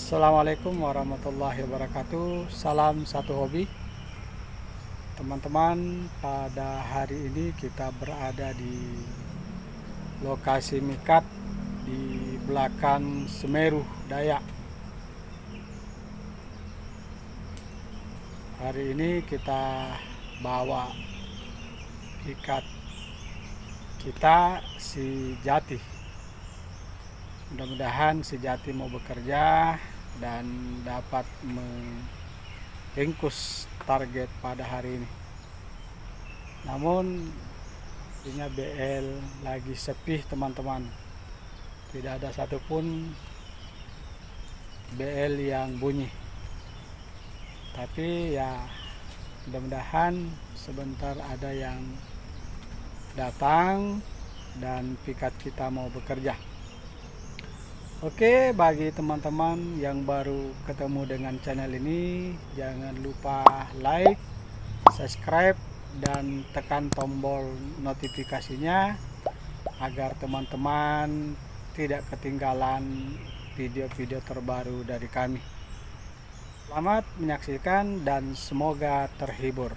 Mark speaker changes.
Speaker 1: Assalamualaikum warahmatullahi wabarakatuh. Salam satu hobi. Teman-teman, pada hari ini kita berada di lokasi mikat di belakang Semeru Dayak. Hari ini kita bawa ikat kita si Jati. Mudah-mudahan si Jati mau bekerja dan dapat meringkus target pada hari ini. Namun punya BL lagi sepi teman-teman, tidak ada satupun BL yang bunyi. Tapi ya mudah-mudahan sebentar ada yang datang dan pikat kita mau bekerja. Oke, bagi teman-teman yang baru ketemu dengan channel ini, jangan lupa like, subscribe, dan tekan tombol notifikasinya agar teman-teman tidak ketinggalan video-video terbaru dari kami. Selamat menyaksikan dan semoga terhibur.